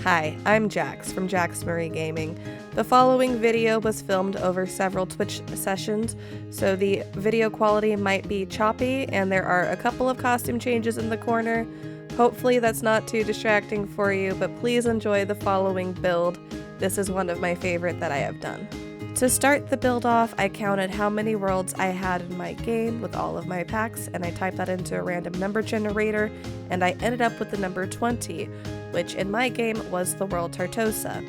Hi, I'm Jax from Jax Marie Gaming. The following video was filmed over several Twitch sessions, so the video quality might be choppy and there are a couple of costume changes in the corner. Hopefully that's not too distracting for you, but please enjoy the following build. This is one of my favorite that I have done. To start the build off, I counted how many worlds I had in my game with all of my packs, and I typed that into a random number generator, and I ended up with the number 20, which in my game was the world Tartosa.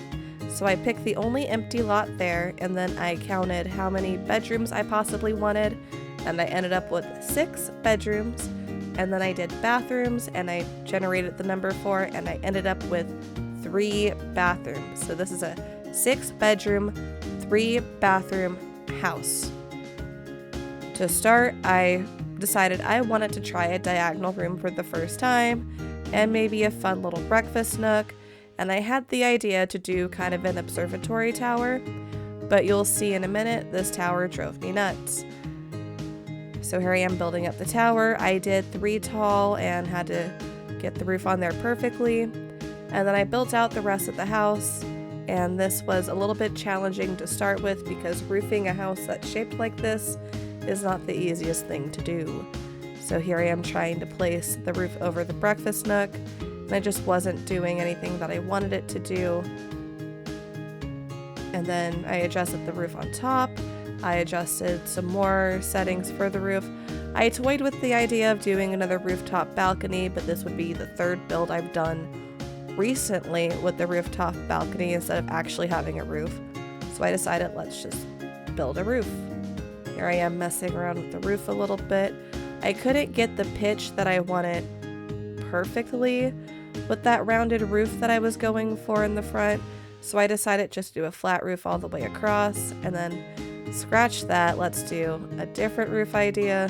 So I picked the only empty lot there, and then I counted how many bedrooms I possibly wanted, and I ended up with 6 bedrooms, and then I did bathrooms, and I generated the number 4, and I ended up with 3 bathrooms. So this is a 6-bedroom, 3-bathroom house. To start, I decided I wanted to try a diagonal room for the first time, and maybe a fun little breakfast nook, and I had the idea to do kind of an observatory tower, but you'll see in a minute this tower drove me nuts. So here I am building up the tower. I did 3 tall and had to get the roof on there perfectly, and then I built out the rest of the house, and this was a little bit challenging to start with because roofing a house that's shaped like this is not the easiest thing to do. So here I am trying to place the roof over the breakfast nook, and I just wasn't doing anything that I wanted it to do. And then I adjusted the roof on top. I adjusted some more settings for the roof. I toyed with the idea of doing another rooftop balcony, but this would be the 3rd build I've done recently with the rooftop balcony instead of actually having a roof. So I decided let's just build a roof. Here I am messing around with the roof a little bit. I couldn't get the pitch that I wanted perfectly with that rounded roof that I was going for in the front, so I decided just to do a flat roof all the way across, and then scratch that. Let's do a different roof idea.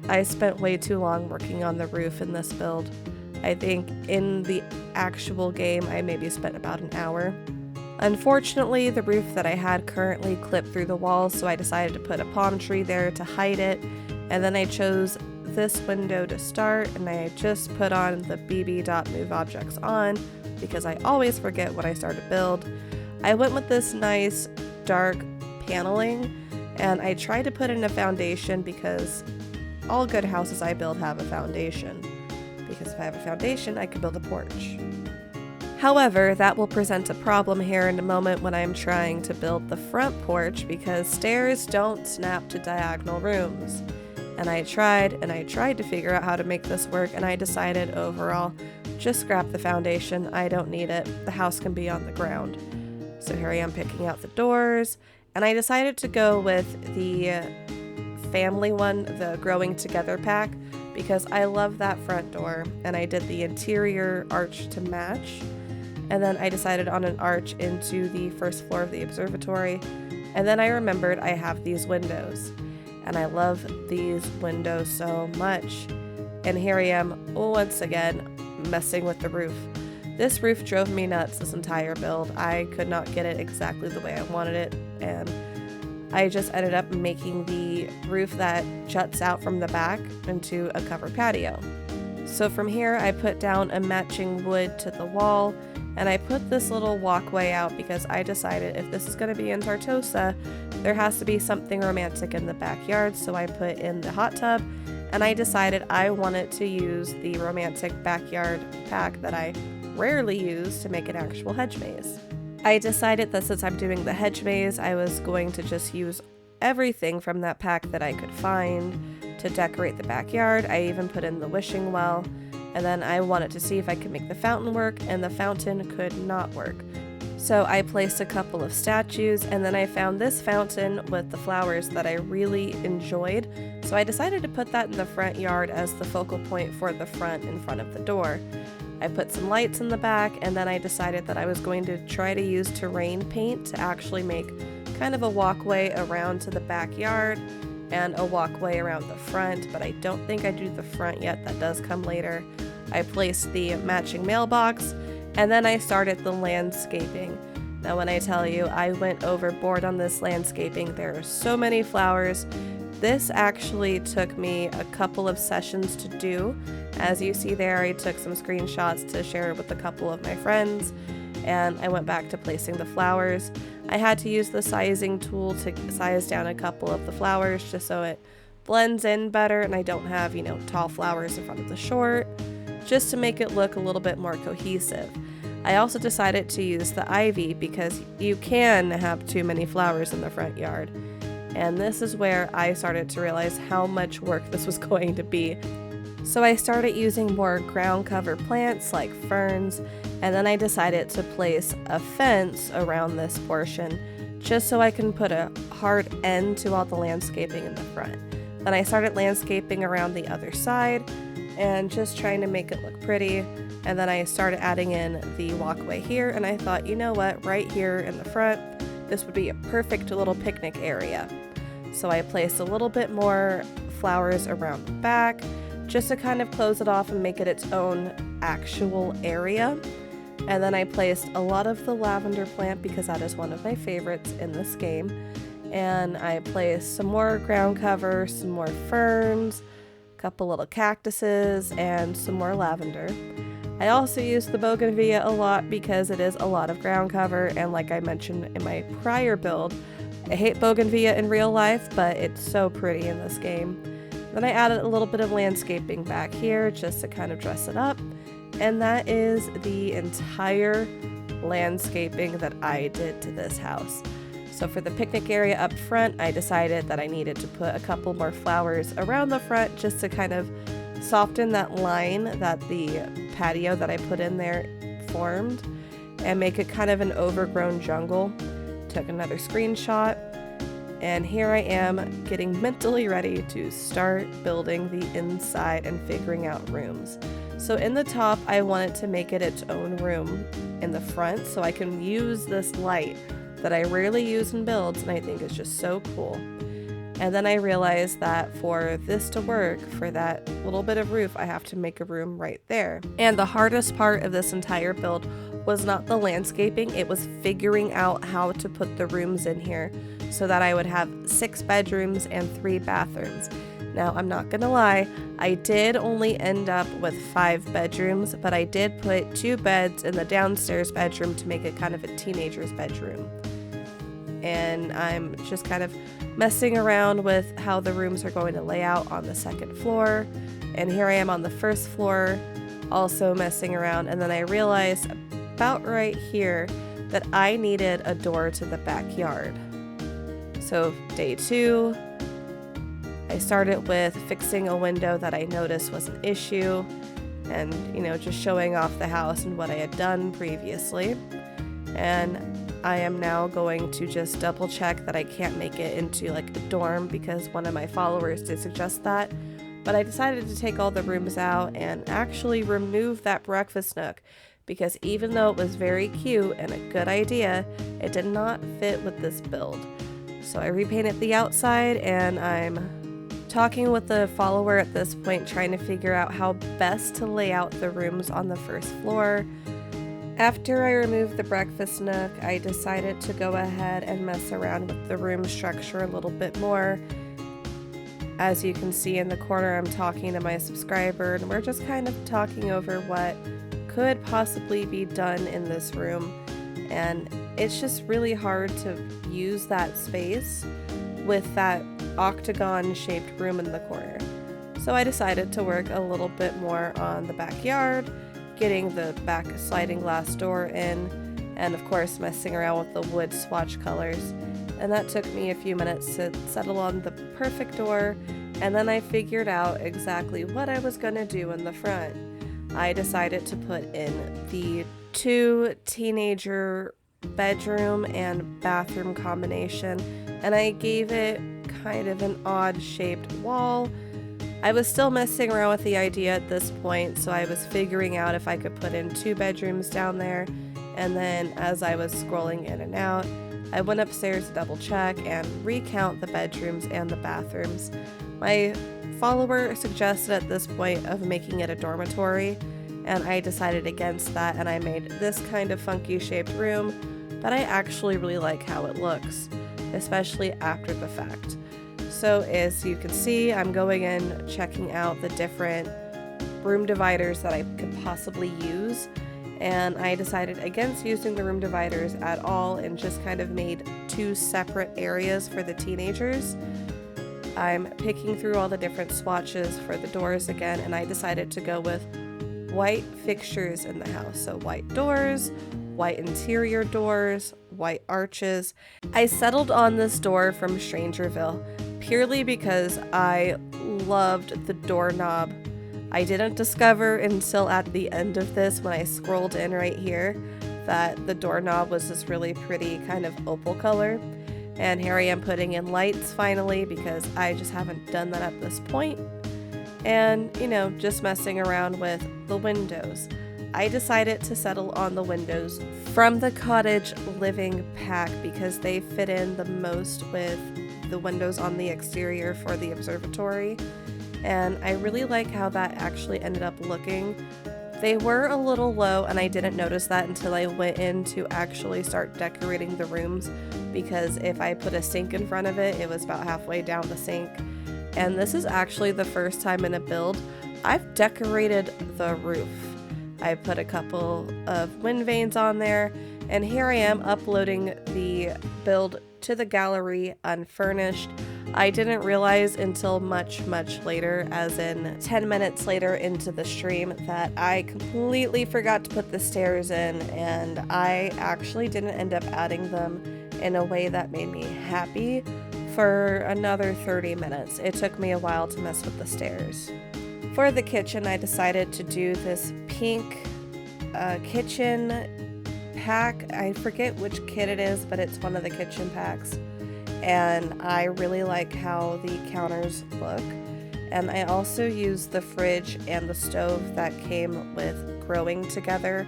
I spent way too long working on the roof in this build. I think in the actual game I maybe spent about an hour. Unfortunately, the roof that I had currently clipped through the wall, so I decided to put a palm tree there to hide it, and then I chose this window to start, and I just put on the bb.moveobjects on because I always forget when I start a build. I went with this nice dark paneling, and I tried to put in a foundation because all good houses I build have a foundation. Because if I have a foundation, I can build a porch. However, that will present a problem here in a moment when I'm trying to build the front porch because stairs don't snap to diagonal rooms. And I tried to figure out how to make this work, and I decided overall, just scrap the foundation. I don't need it. The house can be on the ground. So here I am picking out the doors, and I decided to go with the family one, the Growing Together pack, because I love that front door, and I did the interior arch to match. And then I decided on an arch into the first floor of the observatory, and then I remembered I have these windows. And I love these windows so much. And here I am once again messing with the roof. This roof drove me nuts this entire build. I could not get it exactly the way I wanted it, and I just ended up making the roof that juts out from the back into a covered patio. So from here I put down a matching wood to the wall, and I put this little walkway out because I decided if this is going to be in Tartosa, there has to be something romantic in the backyard, so I put in the hot tub, and I decided I wanted to use the romantic backyard pack that I rarely use to make an actual hedge maze. I decided that since I'm doing the hedge maze, I was going to just use everything from that pack that I could find to decorate the backyard. I even put in the wishing well, and then I wanted to see if I could make the fountain work, and the fountain could not work. So I placed a couple of statues, and then I found this fountain with the flowers that I really enjoyed, so I decided to put that in the front yard as the focal point for the front in front of the door. I put some lights in the back, and then I decided that I was going to try to use terrain paint to actually make kind of a walkway around to the backyard and a walkway around the front, but I don't think I do the front yet. That does come later. I placed the matching mailbox, and then I started the landscaping. Now when I tell you I went overboard on this landscaping, there are so many flowers. This actually took me a couple of sessions to do. As you see there, I took some screenshots to share with a couple of my friends, and I went back to placing the flowers. I had to use the sizing tool to size down a couple of the flowers just so it blends in better and I don't have, tall flowers in front of the short, just to make it look a little bit more cohesive. I also decided to use the ivy because you can have too many flowers in the front yard. And this is where I started to realize how much work this was going to be. So I started using more ground cover plants like ferns, and then I decided to place a fence around this portion just so I can put a hard end to all the landscaping in the front. Then I started landscaping around the other side and just trying to make it look pretty. And then I started adding in the walkway here, and I thought, you know what, right here in the front, this would be a perfect little picnic area. So I placed a little bit more flowers around the back just to kind of close it off and make it its own actual area. And then I placed a lot of the lavender plant because that is one of my favorites in this game. And I placed some more ground cover, some more ferns, a couple little cactuses, and some more lavender. I also use the bougainvillea a lot because it is a lot of ground cover, and like I mentioned in my prior build, I hate bougainvillea in real life, but it's so pretty in this game. Then I added a little bit of landscaping back here just to kind of dress it up, and that is the entire landscaping that I did to this house. So for the picnic area up front, I decided that I needed to put a couple more flowers around the front just to kind of soften that line that the patio that I put in there formed and make it kind of an overgrown jungle. Took another screenshot, and here I am getting mentally ready to start building the inside and figuring out rooms. So in the top, I wanted to make it its own room in the front so I can use this light that I rarely use in builds, and I think is just so cool. And then I realized that for this to work, for that little bit of roof, I have to make a room right there. And the hardest part of this entire build was not the landscaping, it was figuring out how to put the rooms in here so that I would have 6 bedrooms and 3 bathrooms. Now, I'm not gonna lie, I did only end up with 5 bedrooms, but I did put 2 beds in the downstairs bedroom to make it kind of a teenager's bedroom. And I'm just kind of messing around with how the rooms are going to lay out on the second floor. And here I am on the first floor, also messing around. And then I realized about right here that I needed a door to the backyard. So day 2, I started with fixing a window that I noticed was an issue and, just showing off the house and what I had done previously. And I am now going to just double check that I can't make it into like a dorm because one of my followers did suggest that. But I decided to take all the rooms out and actually remove that breakfast nook because even though it was very cute and a good idea, it did not fit with this build. So I repainted the outside, and I'm talking with the follower at this point, trying to figure out how best to lay out the rooms on the first floor. After I removed the breakfast nook, I decided to go ahead and mess around with the room structure a little bit more. As you can see in the corner, I'm talking to my subscriber, and we're just kind of talking over what could possibly be done in this room. And it's just really hard to use that space with that octagon-shaped room in the corner. So I decided to work a little bit more on the backyard, getting the back sliding glass door in, and of course messing around with the wood swatch colors. And that took me a few minutes to settle on the perfect door, and then I figured out exactly what I was going to do in the front. I decided to put in the 2 teenager bedroom and bathroom combination, and I gave it kind of an odd shaped wall. I was still messing around with the idea at this point, so I was figuring out if I could put in 2 bedrooms down there, and then as I was scrolling in and out, I went upstairs to double check and recount the bedrooms and the bathrooms. My follower suggested at this point of making it a dormitory, and I decided against that, and I made this kind of funky shaped room, but I actually really like how it looks, especially after the fact. So as you can see, I'm going in checking out the different room dividers that I could possibly use, and I decided against using the room dividers at all and just kind of made 2 separate areas for the teenagers. I'm picking through all the different swatches for the doors again, and I decided to go with white fixtures in the house. So white doors, white interior doors, white arches. I settled on this door from Strangerville purely because I loved the doorknob. I didn't discover until at the end of this, when I scrolled in right here, that the doorknob was this really pretty kind of opal color. And here I am putting in lights finally, because I just haven't done that at this point. And, you know, just messing around with the windows. I decided to settle on the windows from the cottage living pack because they fit in the most with the windows on the exterior for the observatory. And I really like how that actually ended up looking. They were a little low, and I didn't notice that until I went in to actually start decorating the rooms, because if I put a sink in front of it, it was about halfway down the sink. And this is actually the first time in a build I've decorated the roof. I put a couple of wind vanes on there, and here I am uploading the build to the gallery unfurnished. I didn't realize until much later, as in 10 minutes later into the stream, that I completely forgot to put the stairs in, and I actually didn't end up adding them in a way that made me happy for another 30 minutes. It took me a while to mess with the stairs. For the kitchen, I decided to do this pink kitchen pack. I forget which kit it is, but it's one of the kitchen packs. And I really like how the counters look. And I also used the fridge and the stove that came with growing together,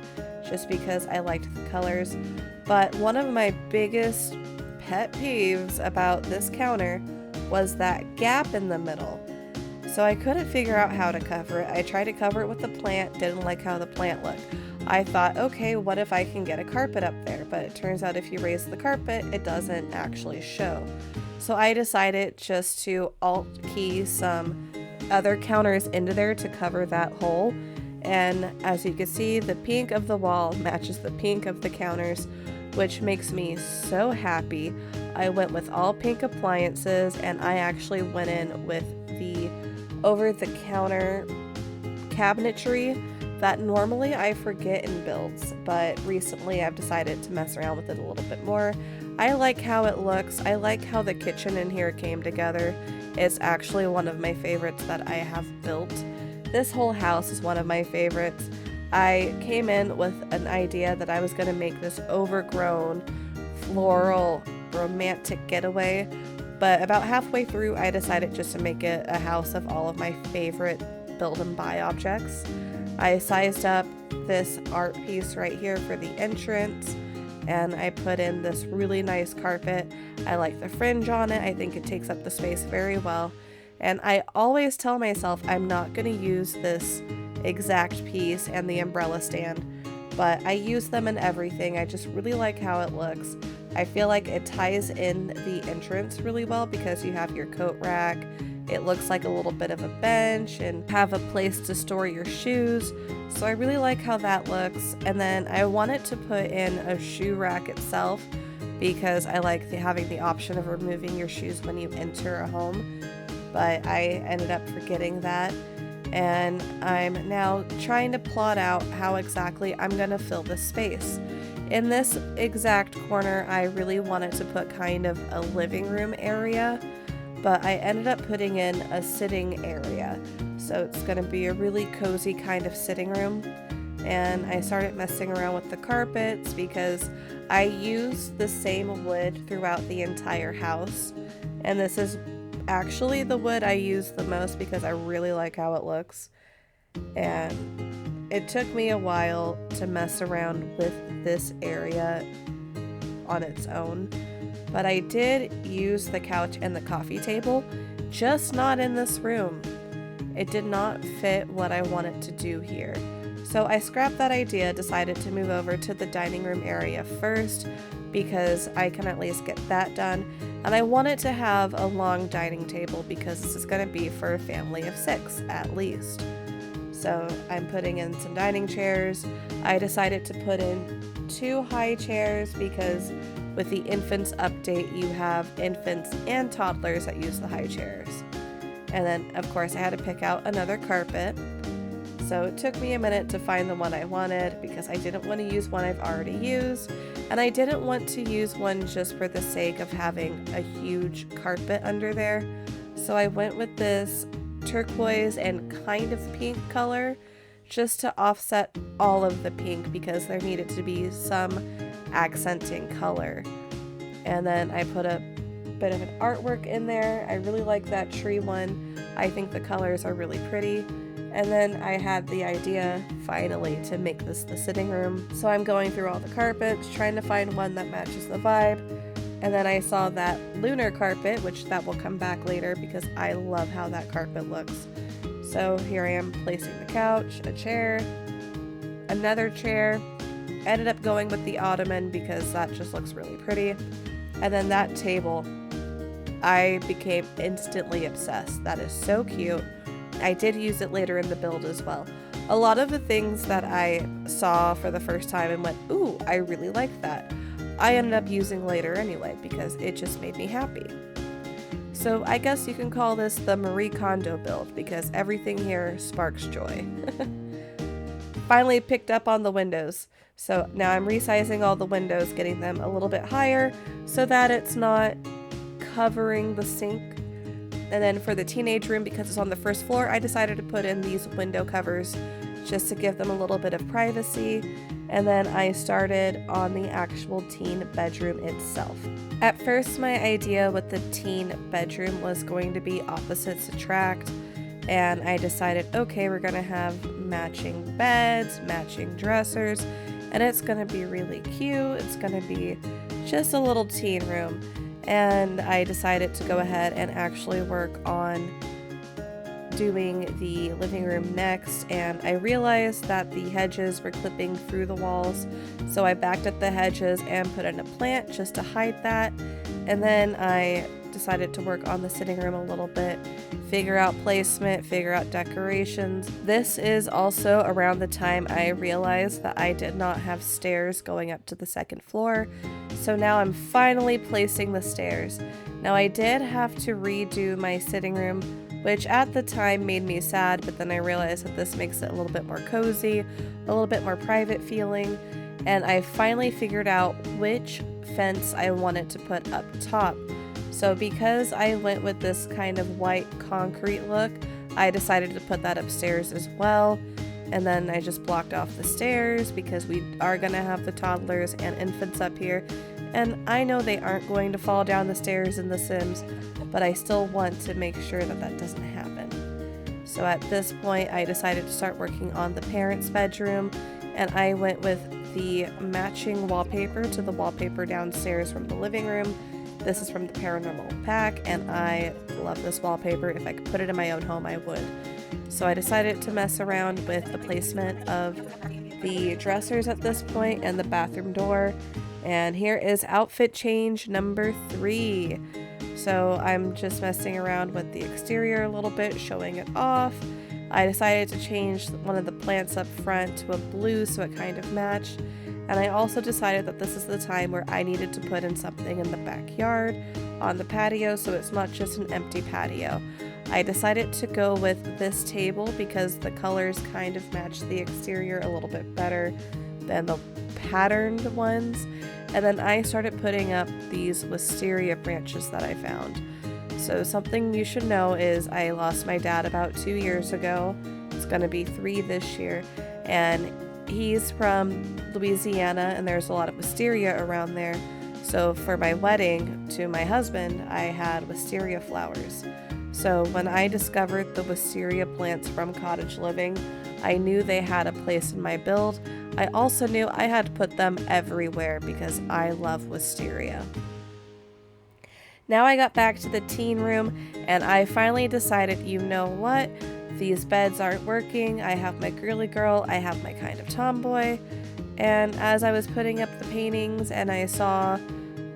just because I liked the colors. But one of my biggest pet peeves about this counter was that gap in the middle. So I couldn't figure out how to cover it. I tried to cover it with the plant, didn't like how the plant looked. I thought, okay, what if I can get a carpet up there? But it turns out if you raise the carpet, it doesn't actually show. So I decided just to alt key some other counters into there to cover that hole. And as you can see, the pink of the wall matches the pink of the counters, which makes me so happy. I went with all pink appliances, and I actually went in with the over-the-counter cabinetry that normally I forget in builds, but recently I've decided to mess around with it a little bit more. I like how it looks. I like how the kitchen in here came together. It's actually one of my favorites that I have built. This whole house is one of my favorites. I came in with an idea that I was going to make this overgrown, floral, romantic getaway, but about halfway through I decided just to make it a house of all of my favorite build and buy objects. I sized up this art piece right here for the entrance, and I put in this really nice carpet. I like the fringe on it. I think it takes up the space very well. And I always tell myself I'm not going to use this exact piece and the umbrella stand, but I use them in everything. I just really like how it looks. I feel like it ties in the entrance really well because you have your coat rack. It looks like a little bit of a bench and have a place to store your shoes. So I really like how that looks. And then I wanted to put in a shoe rack itself because I like having the option of removing your shoes when you enter a home. But I ended up forgetting that. And I'm now trying to plot out how exactly I'm going to fill this space. In this exact corner, I really wanted to put kind of a living room area, but I ended up putting in a sitting area. So it's going to be a really cozy kind of sitting room. And I started messing around with the carpets because I use the same wood throughout the entire house. And this is actually the wood I use the most because I really like how it looks. And it took me a while to mess around with this area on its own. But I did use the couch and the coffee table, just not in this room. It did not fit what I wanted to do here. So I scrapped that idea, decided to move over to the dining room area first because I can at least get that done. And I wanted to have a long dining table because this is going to be for a family of 6 at least. So I'm putting in some dining chairs. I decided to put in 2 high chairs because with the infants update, you have infants and toddlers that use the high chairs. And then, of course, I had to pick out another carpet. So it took me a minute to find the one I wanted because I didn't want to use one I've already used, and I didn't want to use one just for the sake of having a huge carpet under there. So I went with this turquoise and kind of pink color just to offset all of the pink because there needed to be some accenting color. And then I put a bit of an artwork in there. I really like that tree one. I think the colors are really pretty. And then I had the idea, finally, to make this the sitting room. So I'm going through all the carpets, trying to find one that matches the vibe. And then I saw that lunar carpet, which that will come back later because I love how that carpet looks. So here I am placing the couch, a chair, another chair. Ended up going with the ottoman because that just looks really pretty. And then that table, I became instantly obsessed. That is so cute. I did use it later in the build as well. A lot of the things that I saw for the first time and went, ooh, I really like that, I ended up using later anyway because it just made me happy. So I guess you can call this the Marie Kondo build because everything here sparks joy. Finally picked up on the windows. So now I'm resizing all the windows, getting them a little bit higher so that it's not covering the sink. And then for the teenage room, because it's on the first floor, I decided to put in these window covers just to give them a little bit of privacy. And then I started on the actual teen bedroom itself. At first, my idea with the teen bedroom was going to be opposites attract. And I decided, okay, we're going to have matching beds, matching dressers, and it's going to be really cute. It's going to be just a little teen room. And I decided to go ahead and actually work on doing the living room next, and I realized that the hedges were clipping through the walls, so I backed up the hedges and put in a plant just to hide that. And then I decided to work on the sitting room a little bit, figure out placement, figure out decorations. This is also around the time I realized that I did not have stairs going up to the second floor. So now I'm finally placing the stairs. Now I did have to redo my sitting room, which at the time made me sad, but then I realized that this makes it a little bit more cozy, a little bit more private feeling, and I finally figured out which fence I wanted to put up top. So because I went with this kind of white concrete look, I decided to put that upstairs as well. And then I just blocked off the stairs because we are going to have the toddlers and infants up here. And I know they aren't going to fall down the stairs in The Sims, but I still want to make sure that that doesn't happen. So at this point, I decided to start working on the parents' bedroom, and I went with the matching wallpaper to the wallpaper downstairs from the living room. This is from the Paranormal Pack, and I love this wallpaper. If I could put it in my own home, I would. So I decided to mess around with the placement of the dressers at this point and the bathroom door. And here is outfit change number 3. So I'm just messing around with the exterior a little bit, showing it off. I decided to change one of the plants up front to a blue so it kind of matched. And I also decided that this is the time where I needed to put in something in the backyard on the patio so it's not just an empty patio. I decided to go with this table because the colors kind of match the exterior a little bit better than the patterned ones. And then I started putting up these wisteria branches that I found. So something you should know is I lost my dad about 2 years ago. It's gonna be 3 this year. And he's from Louisiana and there's a lot of wisteria around there. So for my wedding to my husband, I had wisteria flowers. So when I discovered the wisteria plants from Cottage Living, I knew they had a place in my build. I also knew I had to put them everywhere because I love wisteria. Now I got back to the teen room and I finally decided, you know what? these beds aren't working. I have my girly girl, I have my kind of tomboy. And as I was putting up the paintings and I saw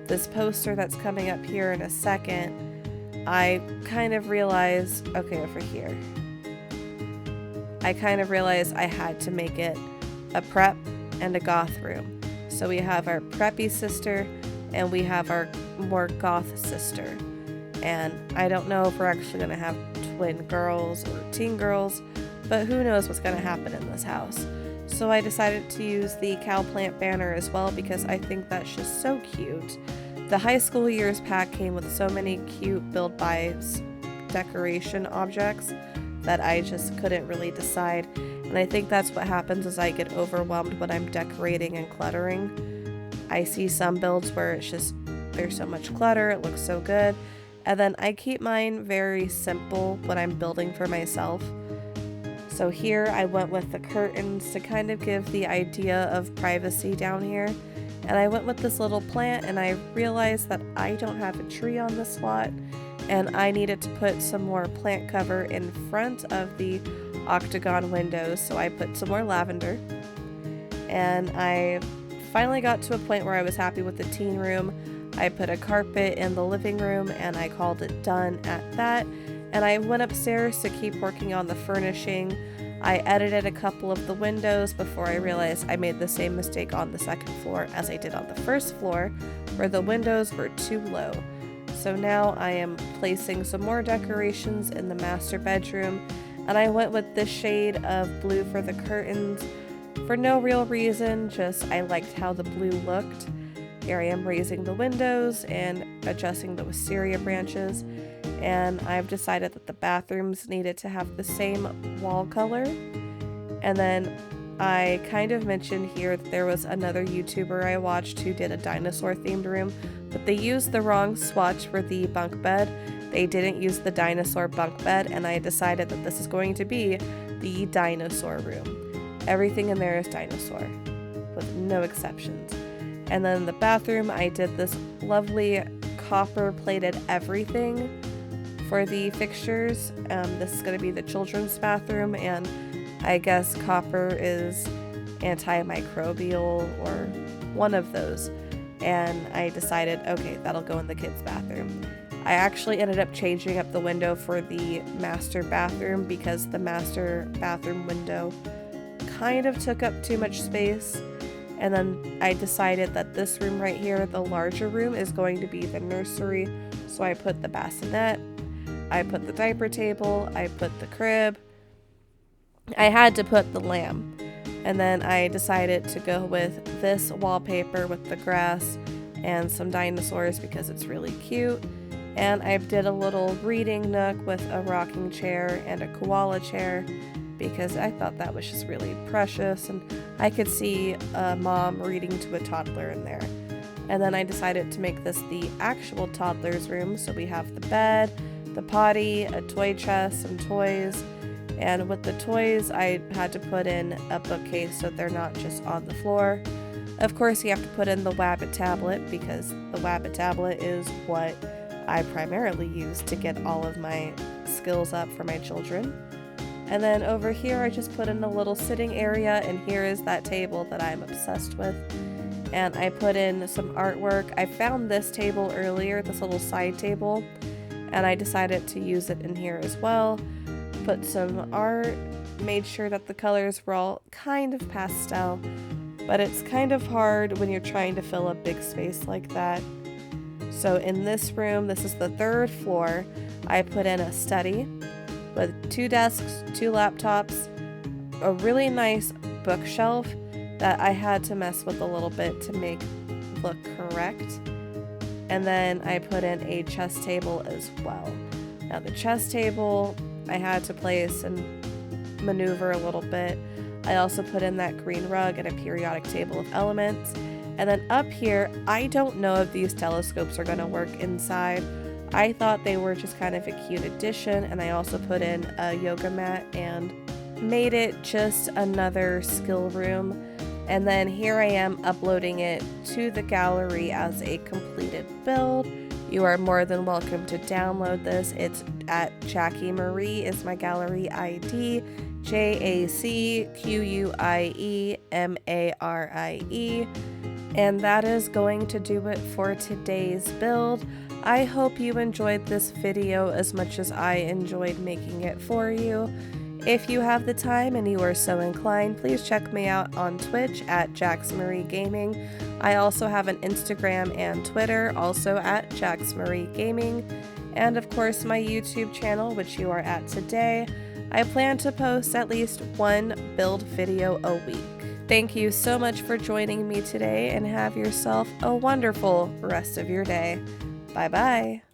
this poster that's coming up here in a second, I kind of realized, okay, over here, I kind of realized I had to make it a prep and a goth room. So we have our preppy sister and we have our more goth sister. And I don't know if we're actually going to have twin girls or teen girls, but who knows what's going to happen in this house. So I decided to use the cow plant banner as well because I think that's just so cute. The high school years pack came with so many cute build by decoration objects that I just couldn't really decide. And I think that's what happens as I get overwhelmed when I'm decorating and cluttering. I see some builds where it's just, there's so much clutter, it looks so good. And then I keep mine very simple when I'm building for myself. So here I went with the curtains to kind of give the idea of privacy down here. And I went with this little plant and I realized that I don't have a tree on this lot and I needed to put some more plant cover in front of the octagon windows. So I put some more lavender and I finally got to a point where I was happy with the teen room. I put a carpet in the living room and I called it done at that. And I went upstairs to keep working on the furnishing. I edited a couple of the windows before I realized I made the same mistake on the second floor as I did on the first floor, where the windows were too low. So now I am placing some more decorations in the master bedroom, and I went with this shade of blue for the curtains for no real reason, just I liked how the blue looked. Here I am raising the windows and adjusting the wisteria branches. And I've decided that the bathrooms needed to have the same wall color. And then I kind of mentioned here that there was another YouTuber I watched who did a dinosaur themed room, but they used the wrong swatch for the bunk bed. They didn't use the dinosaur bunk bed, and I decided that this is going to be the dinosaur room. Everything in there is dinosaur, with no exceptions. And then the bathroom, I did this lovely copper plated everything for the fixtures. This is going to be the children's bathroom, and I guess copper is antimicrobial or one of those. And I decided, okay, that'll go in the kids' bathroom. I actually ended up changing up the window for the master bathroom because the master bathroom window kind of took up too much space. And then I decided that this room right here, the larger room, is going to be the nursery. So I put the bassinet, I put the diaper table, I put the crib. I had to put the lamb. And then I decided to go with this wallpaper with the grass and some dinosaurs because it's really cute. And I did a little reading nook with a rocking chair and a koala chair because I thought that was just really precious, and I could see a mom reading to a toddler in there. And then I decided to make this the actual toddler's room, so we have the bed, the potty, a toy chest, some toys, and with the toys I had to put in a bookcase so they're not just on the floor. Of course you have to put in the Wabbit tablet because the Wabbit tablet is what I primarily use to get all of my skills up for my children. And then over here I just put in a little sitting area, and here is that table that I'm obsessed with. And I put in some artwork. I found this table earlier, this little side table, and I decided to use it in here as well. Put some art, made sure that the colors were all kind of pastel, but it's kind of hard when you're trying to fill a big space like that. So in this room, this is the third floor, I put in a study with 2 desks, 2 laptops, a really nice bookshelf that I had to mess with a little bit to make look correct. And then I put in a chess table as well. Now the chess table, I had to place and maneuver a little bit. I also put in that green rug and a periodic table of elements. And then up here, I don't know if these telescopes are going to work inside. I thought they were just kind of a cute addition, and I also put in a yoga mat and made it just another skill room. And then here I am uploading it to the gallery as a completed build. You are more than welcome to download this. It's at Jackie Marie is my gallery ID, JACQUIEMARIE. And that is going to do it for today's build. I hope you enjoyed this video as much as I enjoyed making it for you. If you have the time and you are so inclined, please check me out on Twitch at JaxMarie Gaming. I also have an Instagram and Twitter, also at JaxMarie Gaming. And of course my YouTube channel, which you are at today. I plan to post at least one build video a week. Thank you so much for joining me today and have yourself a wonderful rest of your day. Bye bye.